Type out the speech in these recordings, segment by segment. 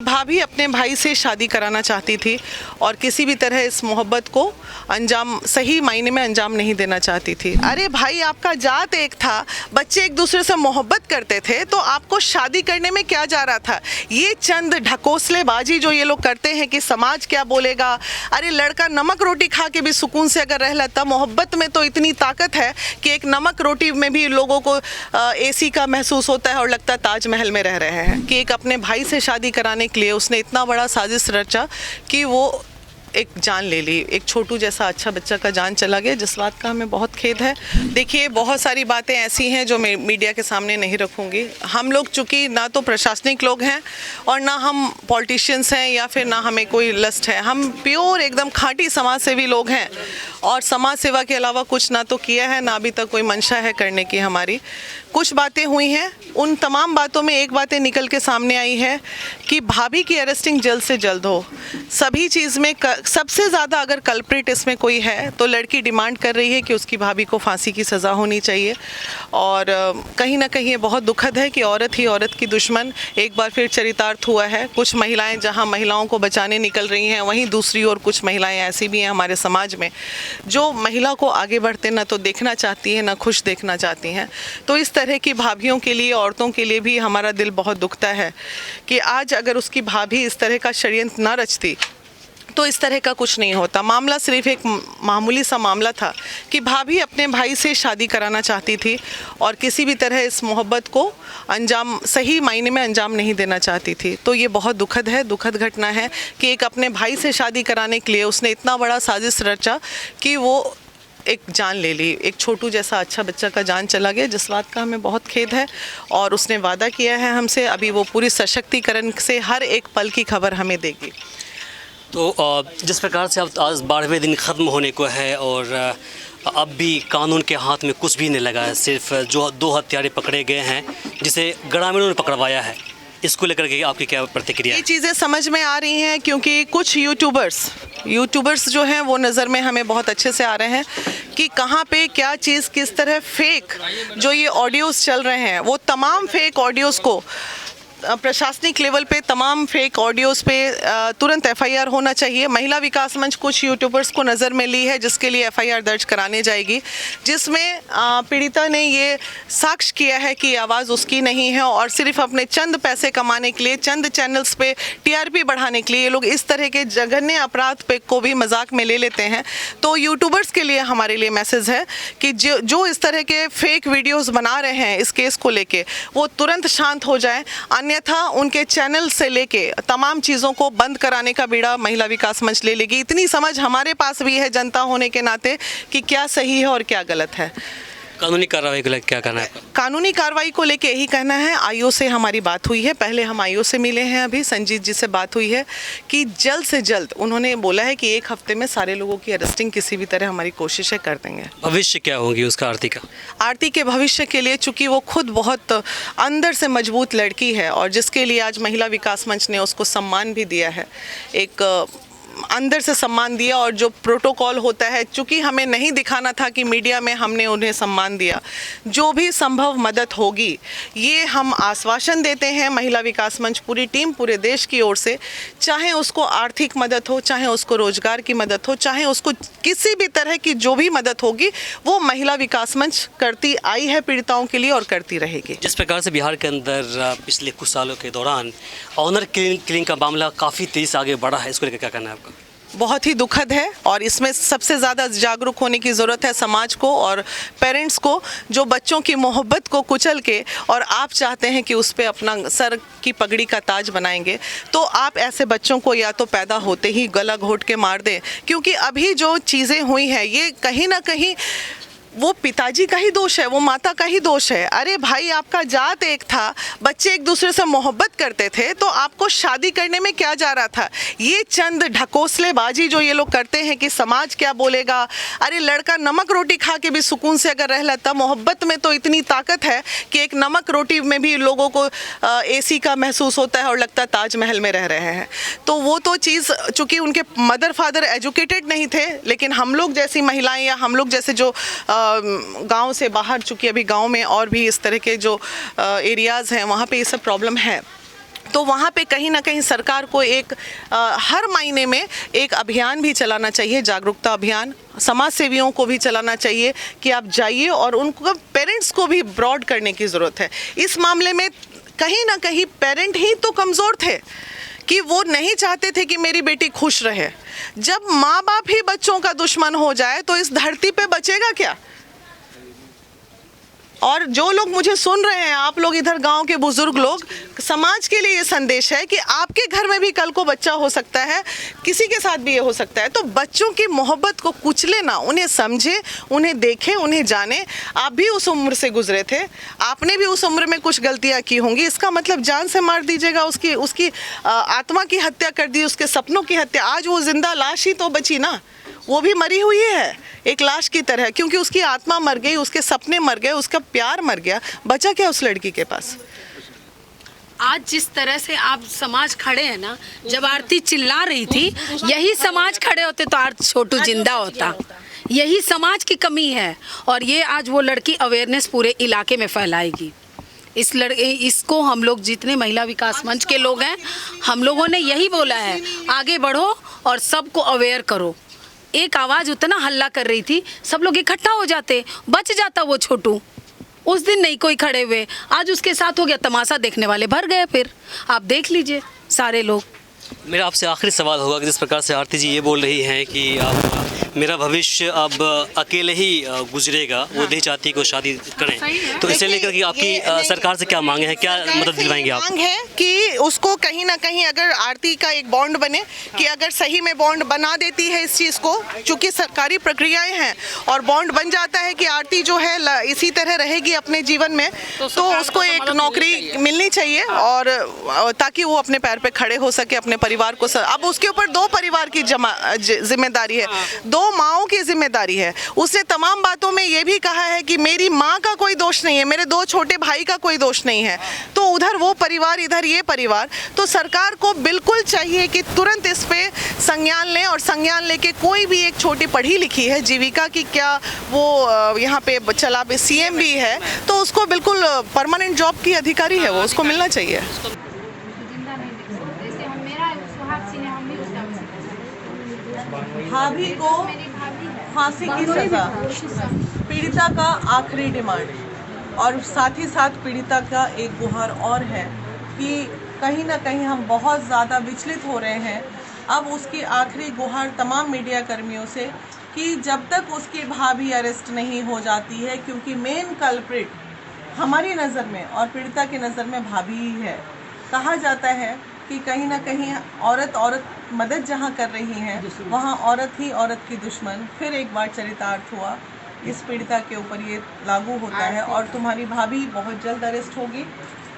भाभी अपने भाई से शादी कराना चाहती थी और किसी भी तरह इस मोहब्बत को अंजाम, सही मायने में अंजाम नहीं देना चाहती थी। अरे भाई, आपका जात एक था, बच्चे एक दूसरे से मोहब्बत करते थे, तो आपको शादी करने में क्या जा रहा था? ये चंद ढकोसलेबाजी जो ये लोग करते हैं कि समाज क्या बोलेगा। अरे लड़का नमक रोटी खा के भी सुकून से अगर रह लेता, मोहब्बत में तो इतनी ताकत है कि एक नमक रोटी में भी लोगों को एसी का महसूस होता है और लगता है ताजमहल में रह रहे हैं। कि एक अपने भाई से शादी कराने के लिए उसने इतना बड़ा साजिश रचा कि वो एक जान ले ली। एक छोटू जैसा अच्छा बच्चा का जान चला गया, जिस बात का हमें बहुत खेद है। देखिए, बहुत सारी बातें ऐसी हैं जो मैं मीडिया के सामने नहीं रखूंगी। हम लोग चूँकि ना तो प्रशासनिक लोग हैं और ना हम पॉलिटिशियंस हैं या फिर ना हमें कोई लस्ट है। हम प्योर एकदम खाँटी समाज सेवी लोग हैं और समाज सेवा के अलावा कुछ ना तो किया है, ना अभी तक कोई मंशा है करने की हमारी। कुछ बातें हुई हैं, उन तमाम बातों में एक बातें निकल के सामने आई है कि भाभी की अरेस्टिंग जल्द से जल्द हो। सभी चीज़ में सबसे ज़्यादा अगर कल्प्रिट इसमें कोई है तो लड़की डिमांड कर रही है कि उसकी भाभी को फांसी की सज़ा होनी चाहिए। और कहीं ना कहीं ये बहुत दुखद है कि औरत ही औरत की दुश्मन एक बार फिर चरितार्थ हुआ है। कुछ महिलाएं जहां महिलाओं को बचाने निकल रही हैं, वहीं दूसरी ओर कुछ महिलाएं ऐसी भी हैं हमारे समाज में जो महिला को आगे बढ़ते ना तो देखना चाहती हैं, ना खुश देखना चाहती हैं। तो इस तरह की भाभियों के लिए, औरतों के लिए भी हमारा दिल बहुत दुखता है कि आज अगर उसकी भाभी इस तरह का षड्यंत्र ना रचती तो इस तरह का कुछ नहीं होता। मामला सिर्फ एक मामूली सा मामला था कि भाभी अपने भाई से शादी कराना चाहती थी और किसी भी तरह इस मोहब्बत को अंजाम, सही मायने में अंजाम नहीं देना चाहती थी। तो ये बहुत दुखद है, दुखद घटना है कि एक अपने भाई से शादी कराने के लिए उसने इतना बड़ा साजिश रचा कि वो एक जान ले ली। एक छोटू जैसा अच्छा बच्चा का जान चला गया, जिस बात का हमें बहुत खेद है। और उसने वादा किया है हमसे, अभी वो पूरी सशक्तिकरण से हर एक पल की खबर हमें देगी। तो जिस प्रकार से अब आज 12वें दिन ख़त्म होने को है और अब भी कानून के हाथ में कुछ भी नहीं लगा है, सिर्फ जो 2 हत्यारे पकड़े गए हैं जिसे ग्रामीणों ने पकड़वाया है, इसको लेकर के आपकी क्या प्रतिक्रिया? ये चीज़ें समझ में आ रही हैं क्योंकि कुछ यूट्यूबर्स जो हैं वो नज़र में हमें बहुत अच्छे से आ रहे हैं कि कहाँ पे क्या चीज़ किस तरह फेक जो ये ऑडियोज़ चल रहे हैं, वो तमाम फेक ऑडियोज़ को प्रशासनिक लेवल पे, तमाम फेक ऑडियोज़ पे तुरंत एफआईआर होना चाहिए। महिला विकास मंच कुछ यूट्यूबर्स को नज़र में ली है जिसके लिए एफआईआर दर्ज कराने जाएगी, जिसमें पीड़िता ने ये साक्ष्य किया है कि आवाज़ उसकी नहीं है और सिर्फ अपने चंद पैसे कमाने के लिए, चंद चैनल्स पे टीआरपी बढ़ाने के लिए ये लोग इस तरह के जघन्य अपराध पे को भी मजाक में ले लेते हैं। तो यूट्यूबर्स के लिए हमारे लिए मैसेज है कि जो इस तरह के फेक वीडियोज़ बना रहे हैं इस केस को लेके, वो तुरंत शांत हो जाए, अन्यथा उनके चैनल से लेके तमाम चीज़ों को बंद कराने का बीड़ा महिला विकास मंच ले लेगी। इतनी समझ हमारे पास भी है जनता होने के नाते कि क्या सही है और क्या गलत है। कानूनी कार्रवाई को लेकर क्या कहना है? कानूनी कार्रवाई को लेके यही कहना है। आईओ से हमारी बात हुई है, पहले हम आईओ से मिले हैं, अभी संजीत जी से बात हुई है कि जल्द से जल्द उन्होंने बोला है कि 1 हफ्ते में सारे लोगों की अरेस्टिंग किसी भी तरह हमारी कोशिशें कर देंगे। भविष्य क्या होगी उसका आरती का? आरती के भविष्य के लिए, चूँकि वो खुद बहुत अंदर से मजबूत लड़की है और जिसके लिए आज महिला विकास मंच ने उसको सम्मान भी दिया है, एक अंदर से सम्मान दिया। और जो प्रोटोकॉल होता है, चूँकि हमें नहीं दिखाना था कि मीडिया में हमने उन्हें सम्मान दिया, जो भी संभव मदद होगी ये हम आश्वासन देते हैं महिला विकास मंच पूरी टीम पूरे देश की ओर से, चाहे उसको आर्थिक मदद हो, चाहे उसको रोजगार की मदद हो, चाहे उसको किसी भी तरह की जो भी मदद होगी वो महिला विकास मंच करती आई है पीड़िताओं के लिए और करती रहेगी। जिस प्रकार से बिहार के अंदर पिछले कुछ सालों के दौरान ऑनर किलिंग का मामला काफ़ी तेज़ी से आगे बढ़ा है, इसको लेकर क्या कहना है आपका? बहुत ही दुखद है और इसमें सबसे ज़्यादा जागरूक होने की ज़रूरत है समाज को और पेरेंट्स को, जो बच्चों की मोहब्बत को कुचल के और आप चाहते हैं कि उस पर अपना सर की पगड़ी का ताज बनाएंगे, तो आप ऐसे बच्चों को या तो पैदा होते ही गला घोट के मार दें। क्योंकि अभी जो चीज़ें हुई हैं ये कहीं ना कहीं वो पिताजी का ही दोष है, वो माता का ही दोष है। अरे भाई, आपका जात एक था, बच्चे एक दूसरे से मोहब्बत करते थे, तो आपको शादी करने में क्या जा रहा था? ये चंद ढकोसलेबाजी जो ये लोग करते हैं कि समाज क्या बोलेगा। अरे लड़का नमक रोटी खा के भी सुकून से अगर रह लेता, मोहब्बत में तो इतनी ताकत है कि एक नमक रोटी में भी लोगों को एसी का महसूस होता है और लगता है ताजमहल में रह रहे हैं। तो वो तो चीज़, चूँकि उनके मदर फादर एजुकेटेड नहीं थे, लेकिन हम लोग जैसी महिलाएं या हम लोग जैसे जो गांव से बाहर, चूँकि अभी गांव में और भी इस तरह के जो एरियाज़ हैं वहाँ पे ये सब प्रॉब्लम है, तो वहाँ पे कहीं ना कहीं सरकार को एक हर महीने में एक अभियान भी चलाना चाहिए, जागरूकता अभियान। समाज सेवियों को भी चलाना चाहिए कि आप जाइए, और उनको पेरेंट्स को भी ब्रॉड करने की ज़रूरत है। इस मामले में कहीं ना कहीं पेरेंट ही तो कमज़ोर थे कि वो नहीं चाहते थे कि मेरी बेटी खुश रहे। जब माँ बाप ही बच्चों का दुश्मन हो जाए तो इस धरती पे बचेगा क्या? और जो लोग मुझे सुन रहे हैं, आप लोग इधर गांव के बुजुर्ग लोग, समाज के लिए ये संदेश है कि आपके घर में भी कल को बच्चा हो सकता है, किसी के साथ भी ये हो सकता है। तो बच्चों की मोहब्बत को कुचले ना, उन्हें समझे, उन्हें देखें, उन्हें जाने। आप भी उस उम्र से गुजरे थे, आपने भी उस उम्र में कुछ गलतियां की होंगी। इसका मतलब जान से मार दीजिएगा, उसकी आत्मा की हत्या कर दी, उसके सपनों की हत्या। आज वो जिंदा लाश ही तो बची ना, वो भी मरी हुई है एक लाश की तरह, क्योंकि उसकी आत्मा मर गई, उसके सपने मर गए, उसका प्यार मर गया। बचा क्या उस लड़की के पास? आज जिस तरह से आप समाज खड़े हैं ना, जब आरती चिल्ला रही थी, यही समाज खड़े होते तो आज छोटू जिंदा होता। यही समाज की कमी है, और ये आज वो लड़की अवेयरनेस पूरे इलाके में फैलाएगी। इसको हम लोग जितने महिला विकास मंच के लोग हैं, हम लोगों ने यही बोला है, आगे बढ़ो और सबको अवेयर करो। एक आवाज़ उतना हल्ला कर रही थी, सब लोग इकट्ठा हो जाते, बच जाता वो छोटू। उस दिन नहीं कोई खड़े हुए, आज उसके साथ हो गया, तमाशा देखने वाले भर गए। फिर आप देख लीजिए सारे लोग। मेरा आपसे आखिरी सवाल होगा कि जिस प्रकार से आरती जी ये बोल रही हैं कि आप मेरा भविष्य अब अकेले ही गुजरेगा, वो नहीं चाहती को शादी करें, तो इसे लेकर कि आपकी सरकार से क्या मांगे हैं, क्या मदद दिलवाएंगे आप? मांग है कि उसको कहीं ना कहीं अगर आरती का एक बॉन्ड बने, कि अगर सही में बॉन्ड बना देती है इस चीज़ को, चूँकि सरकारी प्रक्रियाएं हैं, और बॉन्ड बन जाता है कि आरती जो है इसी तरह रहेगी अपने जीवन में, तो उसको एक नौकरी मिलनी चाहिए, और ताकि वो अपने पैर पे खड़े हो सके, अपने परिवार को। अब उसके ऊपर 2 परिवार की जिम्मेदारी है, 2 माओं की जिम्मेदारी है। उसने तमाम बातों में ये भी कहा है कि मेरी माँ का कोई दोष नहीं है, मेरे 2 छोटे भाई का कोई दोष नहीं है। तो उधर वो परिवार, इधर ये परिवार। तो सरकार को बिल्कुल चाहिए कि तुरंत इस पे संज्ञान लें, और संज्ञान लेके कोई भी एक छोटी पढ़ी लिखी है, जीविका की क्या वो यहाँ पे चला पे CM भी है, तो उसको बिल्कुल परमानेंट जॉब की अधिकारी है वो, उसको मिलना चाहिए। भाभी को फांसी की सजा, पीड़िता का आखिरी डिमांड, और साथ ही साथ पीड़िता का एक गुहार और है कि कहीं ना कहीं हम बहुत ज़्यादा विचलित हो रहे हैं। अब उसकी आखिरी गुहार तमाम मीडिया कर्मियों से कि जब तक उसकी भाभी अरेस्ट नहीं हो जाती है, क्योंकि मेन कल्प्रिट हमारी नज़र में और पीड़िता की नज़र में भाभी ही है। कहा जाता है कि कहीं ना कहीं औरत मदद जहाँ कर रही है, वहाँ औरत ही औरत की दुश्मन। फिर एक बार चरितार्थ हुआ, इस पीड़िता के ऊपर ये लागू होता है, और तुम्हारी भाभी बहुत जल्द अरेस्ट होगी।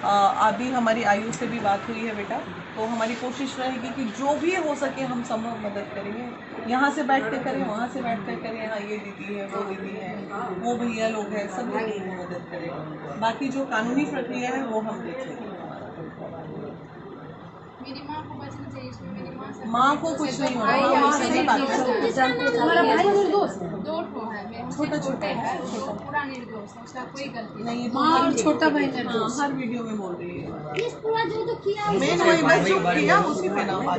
अभी हमारी आयु से भी बात हुई है बेटा, तो हमारी कोशिश रहेगी कि जो भी हो सके हम संभव मदद करेंगे। यहाँ से बैठ कर करें, वहाँ से बैठ कर करें, हाँ ये दीदी है, वो दीदी है, वो भैया लोग हैं, सब लोगों को मदद करें। बाकी जो कानूनी प्रक्रिया है वो हम देख लेंगे। मेरी माँ को बचना चाहिए इसमें, मेरी माँ को कुछ नहीं होना, माँ से नहीं बात करो। हमारा भाई निर्दोष है, 2 ठो है, छोटा छोटा है, वो पूरा निर्दोष है, उसका कोई गलती नहीं। माँ और छोटा भाई निर्दोष, हर वीडियो में बोल रही है। पूरा जो तो किया मेन वही बस जो किया उसी पे ना